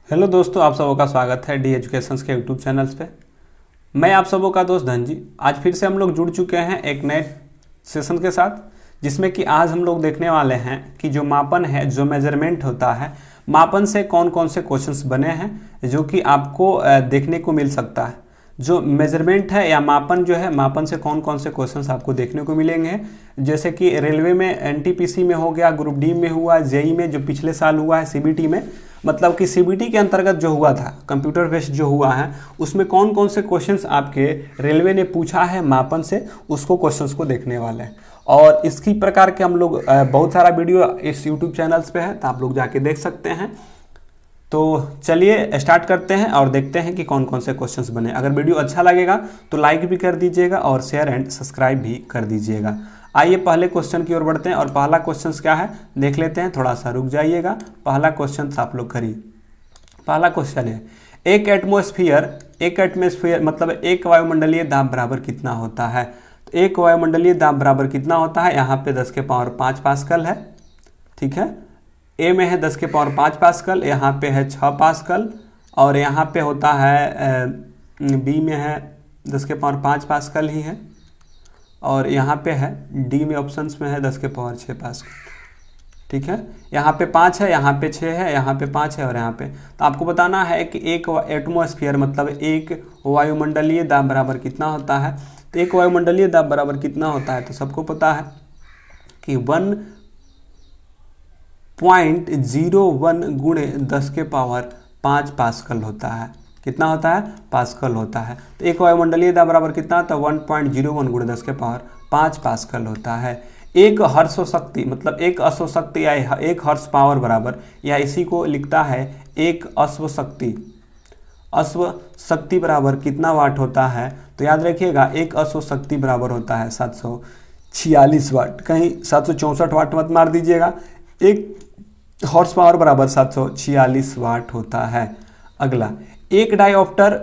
Hello दोस्तों, आप सबों का स्वागत है डी एजुकेशंस के यूट्यूब चैनल्स पे। मैं आप सबों का दोस्त धनजी। आज फिर से हम लोग जुड़ चुके हैं एक नए सेशन के साथ, जिसमें कि आज हम लोग देखने वाले हैं कि जो मापन है, जो मेजरमेंट होता है, मापन से कौन कौन से क्वेश्चंस बने हैं जो कि आपको देखने को मिल सकता है। जो मेजरमेंट है या मापन जो है, मापन से कौन कौन से क्वेश्चंस आपको देखने को मिलेंगे, जैसे कि रेलवे में एनटीपीसी में हो गया, ग्रुप डी में हुआ, जेई में जो पिछले साल हुआ है, सीबीटी में, मतलब कि सीबीटी के अंतर्गत जो हुआ था, कंप्यूटर बेस्ड जो हुआ है, उसमें कौन कौन से क्वेश्चंस आपके रेलवे ने पूछा है मापन से, उसको क्वेश्चंस को देखने वाले हैं। और इसकी प्रकार के हम लोग बहुत सारा वीडियो इस यूट्यूब चैनल्स पे है, तो आप लोग जाके देख सकते हैं। तो चलिए स्टार्ट करते हैं और देखते हैं कि कौन कौन से क्वेश्चंस बने। अगर वीडियो अच्छा लगेगा तो लाइक भी कर दीजिएगा और शेयर एंड सब्सक्राइब भी कर दीजिएगा। आइए पहले क्वेश्चन की ओर बढ़ते हैं और पहला क्वेश्चन क्या है देख लेते हैं। थोड़ा सा रुक जाइएगा, पहला क्वेश्चन आप लोग करिए। पहला क्वेश्चन है, एक एटमॉस्फेयर मतलब एक वायुमंडलीय दाब बराबर कितना होता है। तो एक वायुमंडलीय दाब बराबर कितना होता है, यहाँ पे 10 के पावर 5 पास्कल है, ठीक है। ए में है 10 के पावर 5 पास्कल, यहाँ पे है 6 पास्कल, और यहाँ पे होता है बी में है 10 के पावर 5 पास्कल ही है, और यहाँ पे है डी में ऑप्शंस में है 10 के पावर 6 पास्कल, ठीक है। यहाँ पे 5 है, यहाँ पे 6 है, यहाँ पे 5 है और यहाँ पे। तो आपको बताना है कि एक एटमॉस्फेयर मतलब एक वायुमंडलीय दाब बराबर कितना होता है। तो एक वायुमंडलीय दाब बराबर कितना होता है, तो सबको पता है कि 1.01 गुणे 10 के पावर 5 पास्कल होता है। कितना होता है, पास्कल होता है। तो एक वायुमंडलीय दाब बराबर कितना होता है, 1.01 गुणे 10 के पावर 5 पास्कल होता है। एक हर्ष शक्ति मतलब एक अश्व शक्ति या एक हर्ष पावर बराबर, या इसी को लिखता है एक अश्व शक्ति बराबर कितना वाट होता है। तो याद रखिएगा, एक अश्व शक्ति बराबर होता है 746 वाट, कहीं 764 वाट मत मार दीजिएगा। एक हॉर्स पावर बराबर 746 वाट होता है। अगला, एक डायोप्टर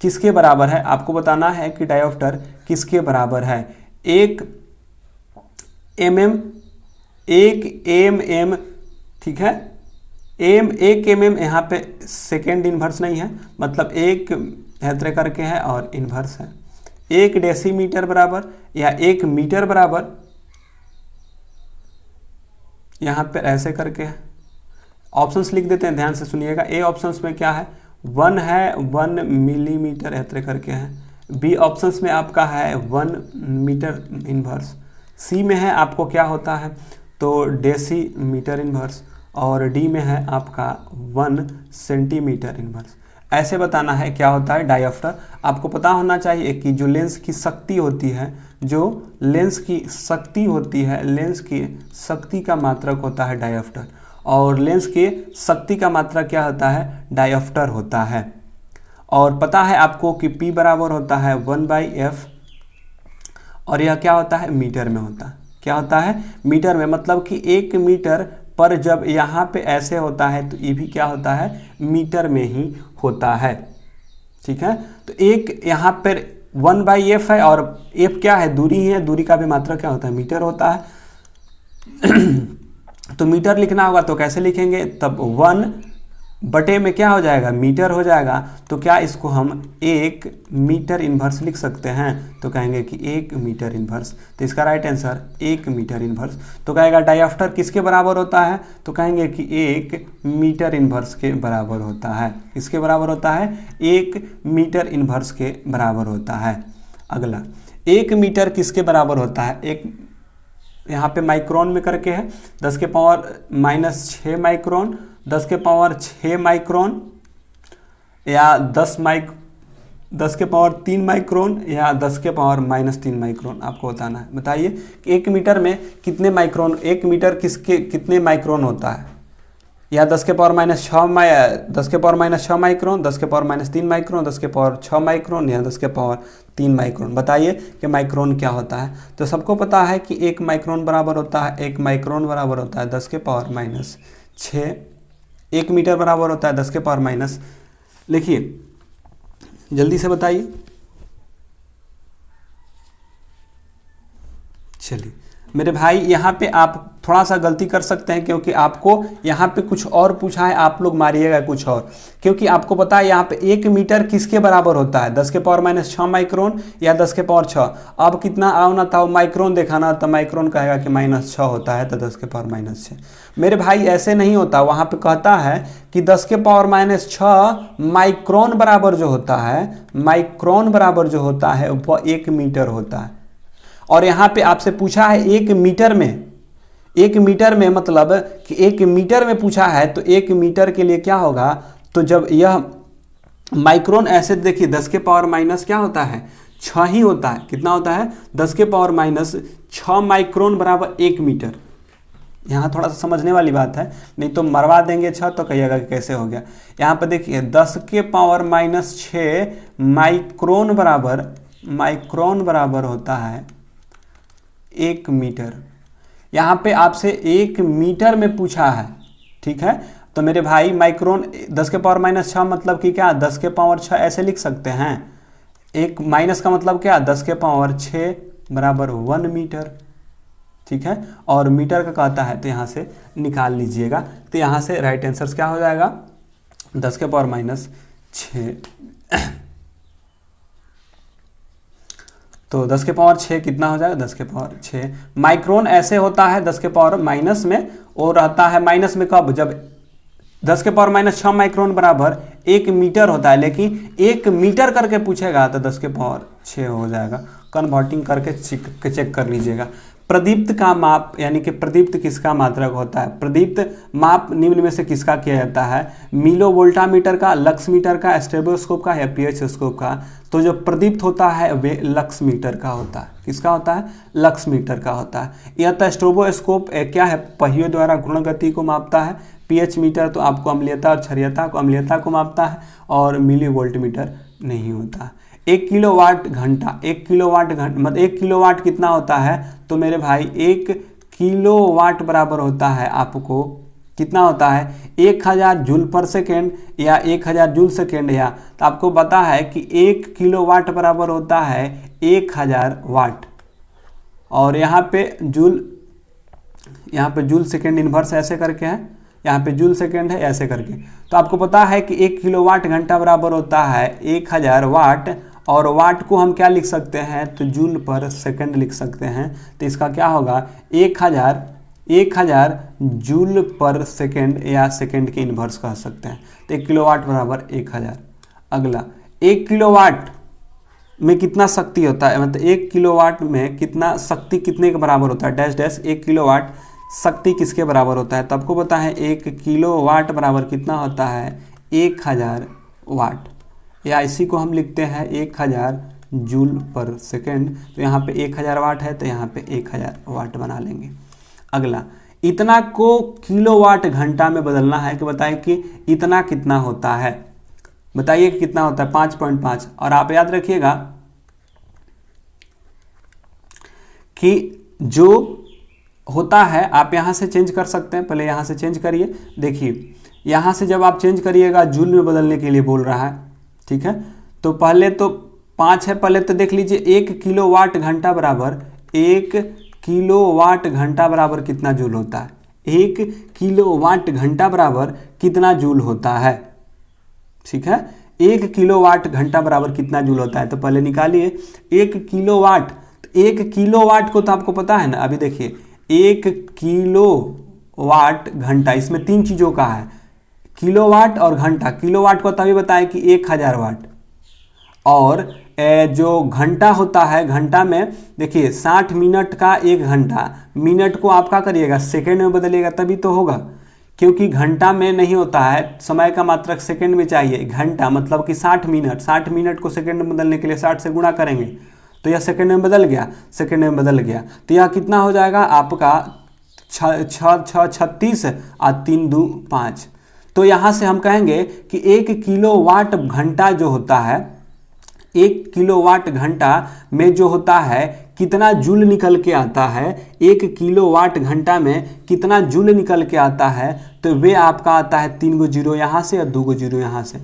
किसके बराबर है, आपको बताना है कि डायोप्टर किसके बराबर है। एक एम एम, ठीक है। एक एम एम, यहाँ पे सेकेंड इन्वर्स नहीं है, मतलब एक हैत्रे करके है और इन्वर्स है। एक डेसीमीटर बराबर या एक मीटर बराबर, यहाँ पे ऐसे करके है। ऑप्शंस लिख देते हैं, ध्यान से सुनिएगा। ए ऑप्शंस में क्या है, 1 है 1 मिलीमीटर ऐसे करके है। बी ऑप्शंस में आपका है 1 मीटर इन्वर्स। सी में है आपको क्या होता है, तो डेसीमीटर इन्वर्स, और डी में है आपका 1 सेंटीमीटर इन्वर्स। ऐसे बताना है क्या होता है डायोप्टर। आपको पता होना चाहिए कि जो लेंस की शक्ति होती है, जो लेंस की शक्ति होती है, लेंस की शक्ति का मात्रक होता है डायोप्टर, और लेंस की शक्ति का मात्रक क्या होता है, डायोप्टर होता है। और पता है आपको कि P बराबर होता है 1/f, और यह क्या होता है, मीटर में होता है। क्या होता है, मीटर में, मतलब कि 1 मीटर पर जब यहाँ पे ऐसे होता है तो ये भी क्या होता है, मीटर में ही होता है, ठीक है। तो एक यहाँ पर 1/f है, और f क्या है, दूरी है, दूरी का भी मात्रक क्या होता है, मीटर होता है। तो मीटर लिखना होगा तो कैसे लिखेंगे, तब 1 बटे में क्या हो जाएगा, मीटर हो जाएगा। तो क्या इसको हम 1 मीटर इन्वर्स लिख सकते हैं, तो कहेंगे कि 1 मीटर इन्वर्स। तो इसका राइट आंसर 1 मीटर इन्वर्स। तो कहेगा डायोप्टर किसके बराबर होता है, तो कहेंगे कि 1 मीटर इन्वर्स के बराबर होता है। किसके बराबर होता है, 1 मीटर इन्वर्स के बराबर होता है। अगला, 1 मीटर किसके बराबर होता है, एक यहाँ पे माइक्रोन में करके है, 10 के पावर -6 माइक्रोन, 10 के पावर 6 माइक्रोन, या 10 के पावर 3 माइक्रोन, या 10 के पावर -3 माइक्रोन आपको बताना है। बताइए कि 1 मीटर में कितने माइक्रोन, 1 मीटर कितने माइक्रोन होता है, या 10 के पावर -6 10 के पावर -6 माइक्रोन, 10 के पावर -3 माइक्रोन, 10 के पावर 6 माइक्रोन, या 10 के पावर 3 माइक्रोन। बताइए कि माइक्रोन क्या होता है। तो सबको पता है कि 1 माइक्रोन बराबर होता है, 1 माइक्रोन बराबर होता है 10 के पावर -6। 1 मीटर बराबर होता है 10 के पावर लिखिए जल्दी से बताइए। चलिए मेरे भाई यहाँ पे आप थोड़ा सा गलती कर सकते हैं, क्योंकि आपको यहाँ पे कुछ और पूछा है, आप लोग मारिएगा कुछ और, क्योंकि आपको पता है यहाँ पे 1 मीटर किसके बराबर होता है, 10 के पावर माइनस 6 माइक्रोन या 10 के पावर 6। अब कितना आना था, माइक्रोन दिखाना, तो माइक्रोन कहेगा कि -6 होता है, तो 10 के पावर -6। मेरे भाई ऐसे नहीं होता, वहाँ पे कहता है कि 10 के पावर -6 माइक्रोन बराबर जो होता है, माइक्रोन बराबर जो होता है वह 1 मीटर होता है। और यहाँ पे आपसे पूछा है 1 मीटर में, 1 मीटर में मतलब कि 1 मीटर में पूछा है, तो 1 मीटर के लिए क्या होगा, तो जब यह माइक्रोन ऐसे देखिए 10 के पावर माइनस क्या होता है 6 ही होता है, कितना होता है 10 के पावर -6 माइक्रोन बराबर 1 मीटर। यहाँ थोड़ा सा समझने वाली बात है, नहीं तो मरवा देंगे 6 तो कहिएगा कि कैसे हो गया। यहाँ पर देखिए 10 के पावर -6 माइक्रोन बराबर होता है 1 मीटर। यहाँ पे आपसे 1 मीटर में पूछा है, ठीक है। तो मेरे भाई माइक्रोन 10 के पावर -6 मतलब कि क्या 10 के पावर 6 ऐसे लिख सकते हैं। एक माइनस का मतलब क्या 10 के पावर 6 बराबर 1 मीटर, ठीक है। और मीटर का कहता है तो यहाँ से निकाल लीजिएगा। तो यहाँ से राइट आंसर क्या हो जाएगा 10 के पावर -6। तो 10 के पावर 6 कितना हो जाएगा 10 के पावर 6 माइक्रोन ऐसे होता है 10 के पावर माइनस में, और रहता है माइनस में कब, जब 10 के पावर -6 माइक्रोन बराबर 1 मीटर होता है। लेकिन 1 मीटर करके पूछेगा तो 10 के पावर 6 हो जाएगा। कन्वर्टिंग करके चेक कर लीजिएगा। प्रदीप्त का माप यानी कि प्रदीप्त किसका मात्रक होता है, प्रदीप्त माप निम्न में से किसका किया जाता है, मिलो वोल्टामीटर का, लक्स मीटर का, स्टेबोस्कोप का या पीएच स्कोप का। तो जो प्रदीप्त होता है वे लक्स मीटर का होता है। किसका होता है लक्स मीटर का होता है। यह तो स्टेबोस्कोप क्या है, पहियों द्वारा घूर्ण गति को मापता है। पीएच मीटर तो आपको अम्लीयता और क्षारीयता को मापता है, और मिली वोल्ट मीटर नहीं होता। 1 किलोवाट घंटा, 1 किलोवाट मतलब 1 किलोवाट कितना होता है, तो मेरे भाई 1 किलोवाट बराबर होता है आपको कितना होता है 1000 जूल पर सेकेंड या 1000 जूल सेकेंड, या तो आपको पता है कि 1 किलोवाट बराबर होता है 1000 वाट। और यहाँ पे जूल सेकेंड इन्वर्स ऐसे करके है, यहाँ पे जूल सेकेंड है ऐसे करके। तो आपको पता है कि 1 किलोवाट घंटा बराबर होता है 1000 वाट, और वाट को हम क्या लिख सकते हैं तो जूल पर सेकंड लिख सकते हैं। तो इसका क्या होगा 1000 जूल पर सेकंड या सेकंड के इन्वर्स कह सकते हैं। तो 1 किलोवाट बराबर 1000। अगला 1 किलोवाट में कितना शक्ति होता है, मतलब 1 किलोवाट में कितना शक्ति कितने के बराबर होता है, डैश डैश 1 किलोवाट शक्ति किसके बराबर होता है। तो आपको पता है 1 किलोवाट बराबर कितना होता है 1000 वाट, या इसी को हम लिखते हैं 1000 जूल पर सेकेंड। तो यहाँ पे 1000 वाट है तो यहाँ पे 1000 वाट बना लेंगे। अगला इतना को किलोवाट घंटा में बदलना है कि बताइए कि इतना कितना होता है, बताइए कितना होता है 5.5। और आप याद रखिएगा कि जो होता है आप यहाँ से चेंज कर सकते हैं, पहले यहाँ से चेंज करिए। देखिए यहाँ से जब आप चेंज करिएगा जूल में बदलने के लिए बोल रहा है, ठीक है। तो पहले तो 5 है, पहले तो देख लीजिए 1 किलोवाट घंटा बराबर 1 किलोवाट घंटा बराबर कितना जूल होता है, 1 किलोवाट घंटा बराबर कितना जूल होता है, ठीक है। 1 किलोवाट घंटा बराबर कितना जूल होता है, तो पहले निकालिए 1 किलोवाट। 1 किलोवाट को तो आपको पता है ना, अभी देखिए 1 किलोवाट घंटा, इसमें 3 चीज़ों का है, किलोवाट और घंटा। किलोवाट को तभी बताएं कि 1000 वाट, और जो घंटा होता है घंटा में देखिए 60 मिनट का 1 घंटा, मिनट को आप क्या करिएगा सेकेंड में बदलिएगा तभी तो होगा, क्योंकि घंटा में नहीं होता है, समय का मात्रक सेकेंड में चाहिए। घंटा मतलब कि 60 मिनट, 60 मिनट को सेकेंड में बदलने के लिए 60 से गुणा करेंगे तो यह सेकेंड में बदल गया, सेकेंड में बदल गया। तो यह कितना हो जाएगा आपका 36 और 3 2 5। तो यहाँ से हम कहेंगे कि 1 किलोवाट घंटा जो होता है, 1 किलोवाट घंटा में जो होता है कितना जूल निकल के आता है, 1 किलोवाट घंटा में कितना जूल निकल के आता है, तो वे आपका आता है 3 गो जीरो यहाँ से और 2 गो जीरो यहाँ से।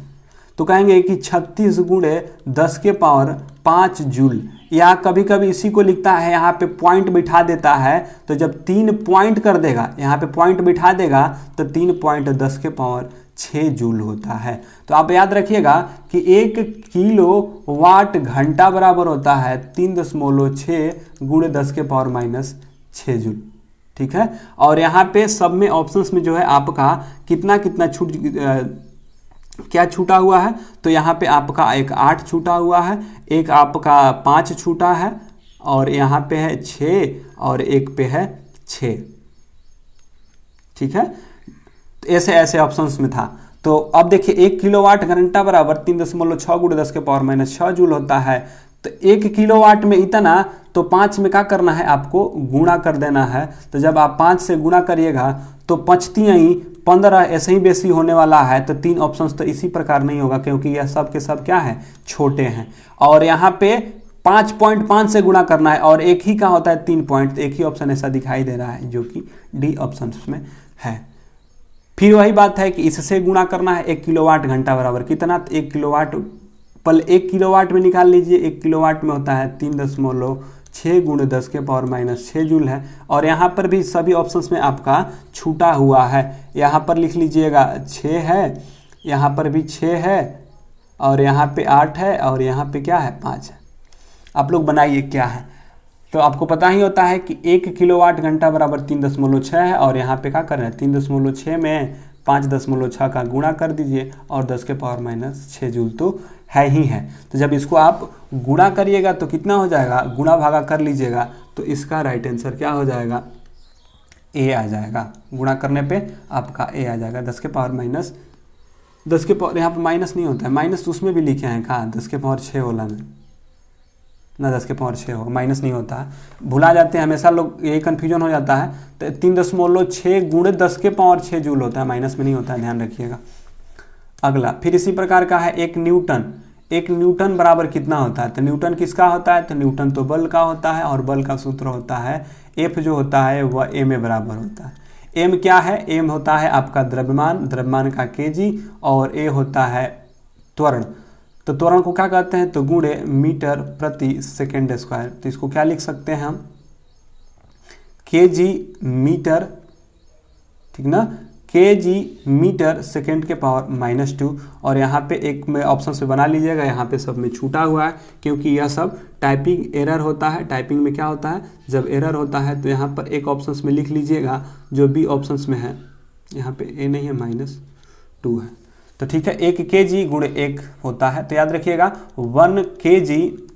तो कहेंगे कि 36 गुणे 10 के पावर 5 जूल। या कभी कभी इसी को लिखता है, यहाँ पे पॉइंट बिठा देता है, तो जब 3 पॉइंट कर देगा, यहाँ पे पॉइंट बिठा देगा तो 3 पॉइंट 10 के पावर 6 जूल होता है। तो आप याद रखिएगा कि 1 किलो वाट घंटा बराबर होता है 3.6 गुणे 10 के पावर -6 जूल। ठीक है, और यहाँ पे सब में ऑप्शंस में जो है आपका कितना कितना क्या छूटा हुआ है, तो यहाँ पे आपका एक 8 छूटा हुआ है, एक आपका 5 छूटा है, और यहाँ पे है 6 और एक पे है 6। ठीक है, तो ऐसे ऐसे ऑप्शंस में था। तो अब देखिए 1 किलोवाट घंटा बराबर 3.6 गुणे 10 के पावर -6 जूल होता है। तो 1 किलोवाट में इतना, तो 5 में क्या करना है, आपको गुणा कर देना है। तो जब आप 5 से गुणा करिएगा तो 5×3 = 15, ऐसे ही बेसी होने वाला है। तो 3 ऑप्शंस तो इसी प्रकार नहीं होगा, क्योंकि यह सब के सब क्या है, छोटे हैं। और यहाँ पे 5.5 से गुणा करना है, और एक ही का होता है 3 पॉइंट, तो एक ही ऑप्शन ऐसा दिखाई दे रहा है जो कि डी ऑप्शन में है। फिर वही बात है कि इससे गुणा करना है। 1 किलोवाट घंटा बराबर कितना, तो 1 किलोवाट, पल 1 किलोवाट में निकाल लीजिए। 1 किलोवाट में होता है 3.6 गुणे 10 के पावर -6 जूल है। और यहाँ पर भी सभी ऑप्शंस में आपका छूटा हुआ है। यहाँ पर लिख लीजिएगा 6 है, यहाँ पर भी 6 है, और यहाँ पे 8 है, और यहाँ पे क्या है, 5 है। आप लोग बनाइए क्या है। तो आपको पता ही होता है कि 1 किलोवाट घंटा बराबर 3.6 है, और यहाँ पे क्या कर रहे हैं, 3.6 में 5.6 का गुणा कर दीजिए, और 10 के पावर -6 जूल तो है ही है। तो जब इसको आप गुणा करिएगा तो कितना हो जाएगा, गुणा भागा कर लीजिएगा, तो इसका राइट आंसर क्या हो जाएगा, ए आ जाएगा। गुणा करने पे आपका ए आ जाएगा। 10 के पावर -10 के पावर, यहाँ पे माइनस नहीं होता है, माइनस तो उसमें भी लिखे हैं कहाँ, 10 के पावर 6 वाला में ना, 10 के पावर 6 होगा, माइनस नहीं होता है। भुला जाते हैं हमेशा लोग, यही कन्फ्यूजन हो जाता है। तो 3.6 गुणे 10 के पावर 6 जूल होता है, माइनस में नहीं होता है, ध्यान रखिएगा। अगला फिर इसी प्रकार का है 1 न्यूटन। 1 न्यूटन बराबर कितना होता है, तो न्यूटन किसका होता है, तो न्यूटन तो बल का होता है, और बल का सूत्र होता है एफ जो होता है वह ए में बराबर होता है। एम क्या है, एम होता है आपका द्रव्यमान, द्रव्यमान का केजी, और ए होता है त्वरण। तो त्वरण को क्या कहते हैं, तो गुणे मीटर प्रति सेकेंड स्क्वायर। तो इसको क्या लिख सकते हैं हम, केजी मीटर, ठीक ना, केजी मीटर सेकेंड के पावर -2। और यहाँ पे एक में ऑप्शन से बना लीजिएगा, यहाँ पे सब में छूटा हुआ है, क्योंकि यह सब टाइपिंग एरर होता है। टाइपिंग में क्या होता है, जब एरर होता है तो यहाँ पर एक ऑप्शन में लिख लीजिएगा जो बी ऑप्शन में है, यहाँ पे ए नहीं है, -2 है। तो ठीक है, 1 केजी गुणे 1 होता है। तो याद रखिएगा 1 केजी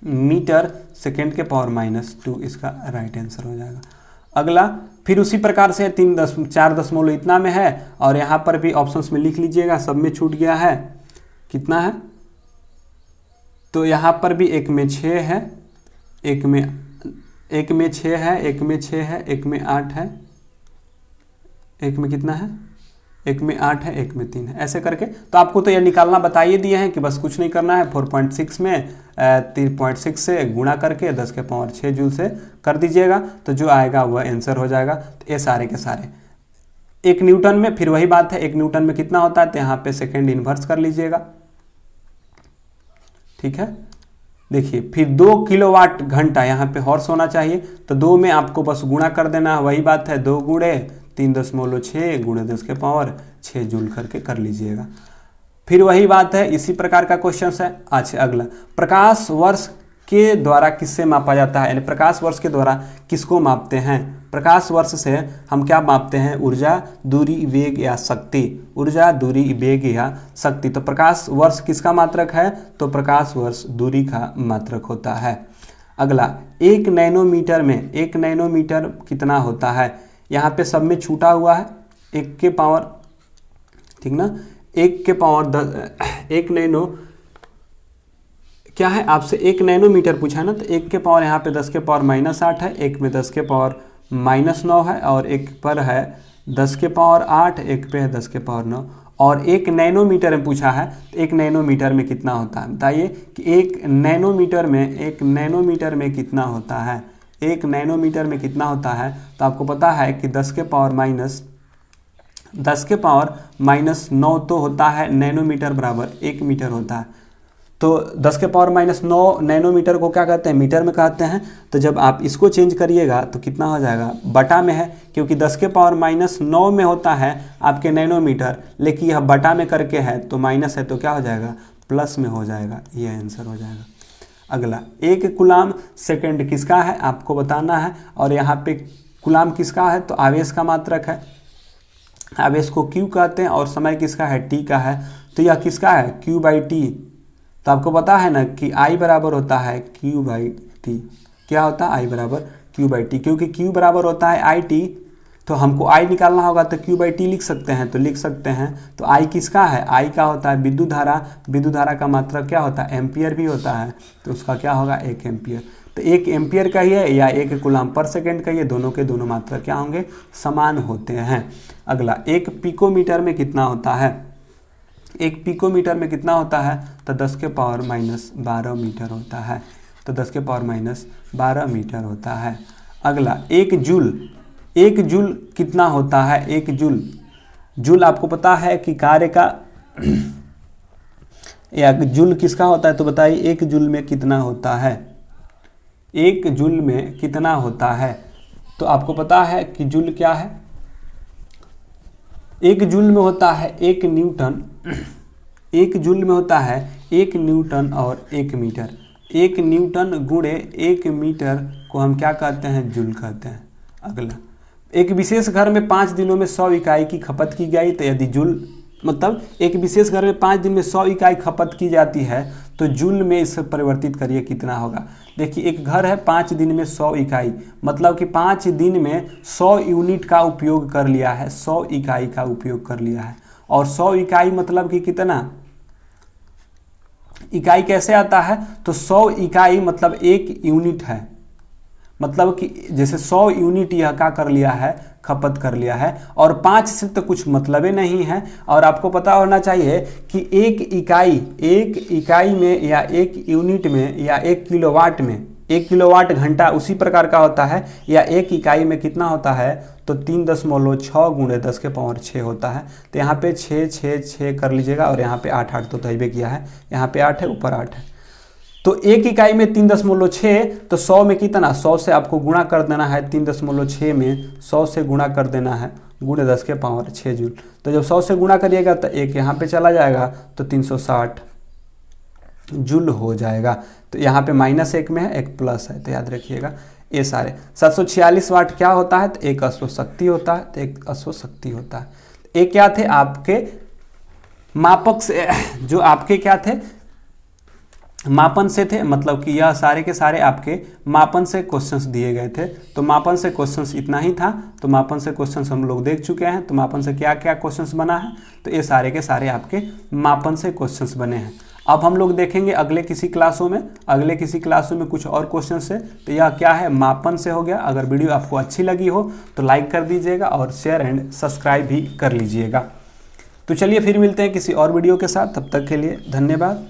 मीटर सेकेंड के पावर -2 इसका राइट आंसर हो जाएगा। अगला फिर उसी प्रकार से 4 दशमलव इतना में है, और यहाँ पर भी ऑप्शंस में लिख लीजिएगा, सब में छूट गया है, कितना है, तो यहाँ पर भी 1 में 6 है, एक में 6 है, एक में 6 है, एक में 8 है, एक में कितना है, एक में 8 है, एक में 3 है, ऐसे करके। तो आपको तो यह निकालना बताइए दिए हैं कि बस कुछ नहीं करना है। 4.6 में 3.6 से गुणा करके 10 के पावर 6 जूल से कर दीजिएगा, तो जो आएगा वह आंसर हो जाएगा। तो ये सारे के सारे 1 न्यूटन में, फिर वही बात है 1 न्यूटन में कितना होता है, तो यहाँ पे सेकेंड इन्वर्स कर लीजिएगा। ठीक है, देखिए फिर 2 किलोवाट घंटा, यहाँ पे हॉर्स होना चाहिए, तो 2 में आपको बस गुणा कर देना है, वही बात है, 2 गुणे 3.6 गुणे 10 के पावर 6 जूल करके कर लीजिएगा। फिर वही बात है, इसी प्रकार का क्वेश्चन है। अच्छा अगला, प्रकाश वर्ष के द्वारा किससे मापा जाता है, यानी प्रकाश वर्ष के द्वारा किसको मापते हैं। प्रकाश वर्ष से हम क्या मापते हैं, ऊर्जा, दूरी, वेग या शक्ति। ऊर्जा, दूरी, वेग या शक्ति। तो प्रकाश वर्ष किसका मात्रक है, तो प्रकाश वर्ष दूरी का मात्रक होता है। अगला 1 नैनोमीटर में 1 नैनोमीटर कितना होता है, यहाँ पे सब में छूटा हुआ है 1 के पावर, ठीक ना, 1 के पावर 10, 1 नैनो क्या है, आपसे 1 नैनोमीटर पूछा है ना, तो 1 के पावर यहाँ पे 10 के पावर -8 है, एक में 10 के पावर -9 है, और एक पर है 10 के पावर 8, एक पे है 10 के पावर 9। और 1 नैनोमीटर में पूछा है, तो 1 नैनोमीटर में कितना होता है, बताइए कि 1 नैनोमीटर में कितना होता है, 1 नैनोमीटर में कितना होता है। तो आपको पता है कि 10 के पावर 10 के पावर -9 तो होता है नैनोमीटर बराबर 1 मीटर होता है। तो 10 के पावर -9 नैनोमीटर को क्या कहते हैं, मीटर में कहते हैं। तो जब आप इसको चेंज करिएगा तो कितना हो जाएगा, बटा में है, क्योंकि 10 के पावर -9 में होता है आपके नैनोमीटर, लेकिन यह बटा में करके है तो माइनस है, तो क्या हो जाएगा, प्लस में हो जाएगा। ये आंसर हो जाएगा। अगला, 1 कूलाम सेकेंड किसका है आपको बताना है, और यहाँ पे कूलाम किसका है, तो आवेश का मात्रक है। आवेश को Q कहते हैं और समय किसका है, T का है। तो यह किसका है, Q/T। तो आपको पता है ना कि I बराबर होता है Q/T। क्या होता है, I बराबर Q/T, क्योंकि Q बराबर होता है IT, तो हमको I निकालना होगा तो Q/T लिख सकते हैं, तो लिख सकते हैं। तो I किसका है, I का होता है विद्युत धारा। विद्युत धारा का मात्रक क्या होता है, एम्पियर भी होता है, तो उसका क्या होगा, 1 एम्पियर। तो 1 एम्पियर कहिए या 1 कूलाम पर सेकेंड कहिए, दोनों के दोनों मात्रक क्या होंगे, समान होते हैं। अगला, 1 पिकोमीटर में कितना होता है, 1 पिकोमीटर में कितना होता है, तो 10 के पावर -12 मीटर होता है। तो 10 के पावर -12 मीटर होता है। अगला, 1 जूल, 1 जूल कितना होता है, 1 जूल, जूल आपको पता है कि कार्य का या जूल किसका होता है, तो बताइए 1 जूल में कितना होता है, 1 जूल में कितना होता है। तो आपको पता है कि जूल क्या है, 1 जूल में होता है 1 न्यूटन, 1 जूल में होता है 1 न्यूटन और 1 मीटर। 1 न्यूटन गुणे 1 मीटर को हम क्या कहते हैं, जूल कहते हैं। अगला, एक विशेष घर में 5 दिनों में 100 इकाई की खपत की गई, तो यदि जूल मतलब एक विशेष घर में 5 दिन में 100 इकाई खपत की जाती है, तो जूल में इसे परिवर्तित करिए कितना होगा। देखिए, एक घर है 5 दिन में 100 इकाई, मतलब कि 5 दिन में 100 यूनिट का उपयोग कर लिया है, 100 इकाई का उपयोग कर लिया है। और 100 इकाई मतलब कि कितना, इकाई कैसे आता है, तो 100 इकाई मतलब 1 यूनिट है, मतलब कि जैसे 100 यूनिट यह क्या कर लिया है, खपत कर लिया है। और 5 से तो कुछ मतलब ही नहीं है। और आपको पता होना चाहिए कि एक इकाई में या 1 यूनिट में या 1 किलोवाट में, 1 किलोवाट घंटा उसी प्रकार का होता है, या 1 इकाई में कितना होता है, तो 3.6 गुणे 10 के पावर 6 होता है। तो यहाँ पे 6 6 6 कर लीजिएगा, और यहाँ पे 8 8 तो तैबे किया है, यहाँ पे 8 है, ऊपर 8 है। तो 1 इकाई में 3.6, तो 100 में कितना, 100 से आपको गुणा कर देना है, 3.6 में 100 से गुणा कर देना है, गुणे 10 के पावर 6 जूल। तो जब 100 से गुणा करिएगा तो 1 यहाँ पे चला जाएगा, तो 360 जूल हो जाएगा। तो यहाँ पे -1 में है, एक प्लस है, तो याद रखिएगा। ये सारे 746 वाट क्या होता है, तो एक अश्व शक्ति होता है, तो एक अश्व शक्ति होता है। ये क्या थे आपके मापक से, जो आपके क्या थे, मापन से थे, मतलब कि यह सारे के सारे आपके मापन से क्वेश्चंस दिए गए थे। तो मापन से क्वेश्चंस इतना ही था। तो मापन से क्वेश्चंस हम लोग देख चुके हैं। तो मापन से क्या क्या क्वेश्चंस बना है, तो ये सारे के सारे आपके मापन से क्वेश्चंस बने हैं। अब हम लोग देखेंगे अगले किसी क्लासों में कुछ और क्वेश्चन से। तो यह क्या है, मापन से हो गया। अगर वीडियो आपको अच्छी लगी हो तो लाइक कर दीजिएगा और शेयर एंड सब्सक्राइब भी कर लीजिएगा। तो चलिए फिर मिलते हैं किसी और वीडियो के साथ, तब तक के लिए धन्यवाद।